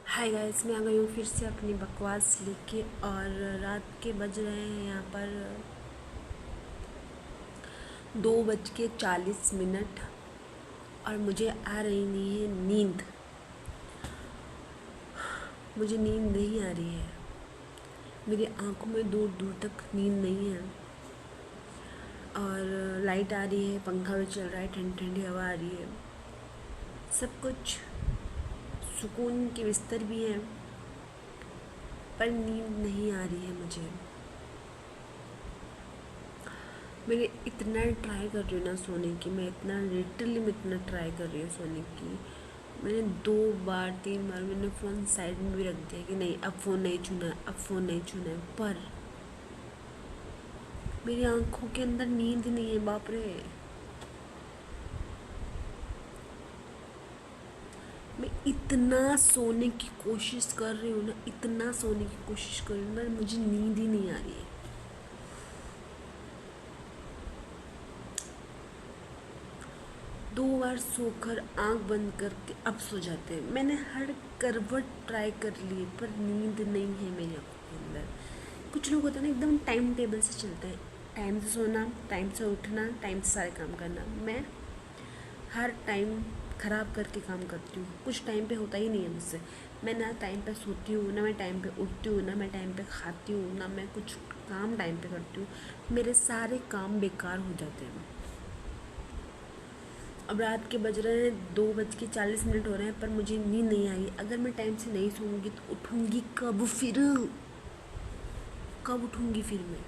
Hi guys, मैं आ गई हूँ फिर से अपनी बकवास लेके। और रात के बज रहे हैं यहाँ पर 2:40। और मुझे आ रही नहीं है नींद। मुझे नींद नहीं आ रही है। मेरी आंखों में दूर दूर तक नींद नहीं है। और लाइट आ रही है, पंखा भी चल रहा है, ठंडी ठंडी हवा आ रही है, सब कुछ सुकून के बिस्तर भी हैं, पर नींद नहीं आ रही है मुझे। मैंने इतना ट्राई कर रही हूँ ना सोने की, मैं इतना लिटरली मैं इतना ट्राई कर रही हूँ सोने की। मैंने 2 बार 3 बार मैंने फ़ोन साइड में भी रख दिया कि नहीं, अब फ़ोन नहीं छूना है, अब फ़ोन नहीं छूना है, पर मेरी आंखों के अंदर नींद ही नहीं है। बाप रे, मैं इतना सोने की कोशिश कर रही हूँ ना, इतना सोने की कोशिश कर रही हूँ ना, मुझे नींद ही नहीं आ रही है। 2 बार सोकर आंख बंद करके अब सो जाते हैं। मैंने हर करवट ट्राई कर ली, पर नींद नहीं है मेरी आंखों के अंदर। कुछ लोग होते हैं ना, एकदम टाइम टेबल से चलते हैं, टाइम से सोना, टाइम से उठना, टाइम से सारे काम करना। मैं हर टाइम ख़राब करके काम करती हूँ। कुछ टाइम पे होता ही नहीं है मुझसे। मैं ना टाइम पे सोती हूँ, ना मैं टाइम पे उठती हूँ, ना मैं टाइम पे खाती हूँ, ना मैं कुछ काम टाइम पे करती हूँ। मेरे सारे काम बेकार हो जाते हैं। अब रात के बज रहे हैं 2:40 हो रहे हैं, पर मुझे नींद नहीं आई। अगर मैं टाइम से नहीं सोऊंगी तो उठूंगी कब फिर? कब उठूंगी फिर मैं?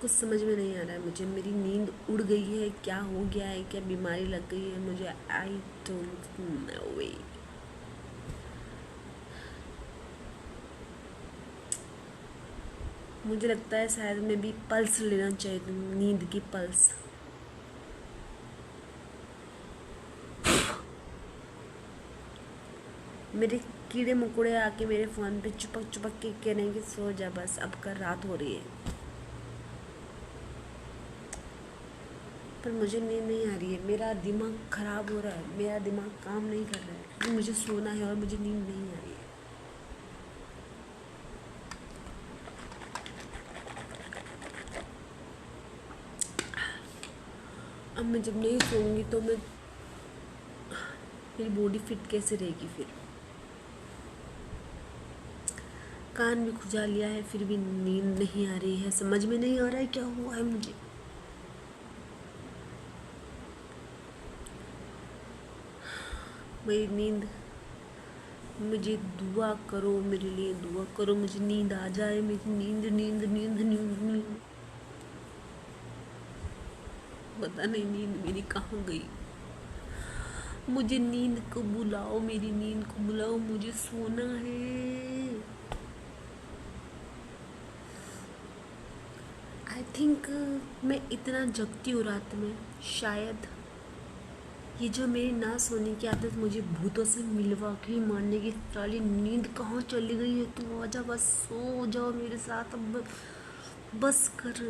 कुछ समझ में नहीं आ रहा है मुझे। मेरी नींद उड़ गई है, क्या हो गया है, क्या बीमारी लग गई है मुझे? आई डोंट नो वे। मुझे लगता है शायद मैं भी पल्स लेना चाहिए, नींद की पल्स। मेरे कीड़े मकोड़े आके मेरे फ़ोन पे चुपक चुपक के कह रहे हैं कि सो जा बस, अब कर, रात हो रही है। पर मुझे नींद नहीं आ रही है। मेरा दिमाग ख़राब हो रहा है, मेरा दिमाग काम नहीं कर रहा है, क्योंकि मुझे सोना है और मुझे नींद नहीं आ रही है। अब मैं जब नहीं सोऊंगी तो मेरी बॉडी फिट कैसे रहेगी फिर? कान भी खुजा लिया है, फिर भी नींद नहीं आ रही है। समझ में नहीं आ रहा है क्या हुआ है मुझे। मेरी नींद, मुझे दुआ करो, मेरे लिए दुआ करो, मुझे नींद आ जाए। मेरी नींद नींद नींद नींद नींद, पता नहीं नींद मेरी कहाँ गई। मुझे नींद को बुलाओ, मेरी नींद को बुलाओ, मुझे सोना है। आई थिंक मैं इतना जगती हूँ रात में, शायद ये जो मेरी ना सोने की आदत मुझे भूतों से मिलवा के ही मारने की। साली नींद कहाँ चली गई है? तू आजा बस, सो जाओ मेरे साथ अब, बस कर।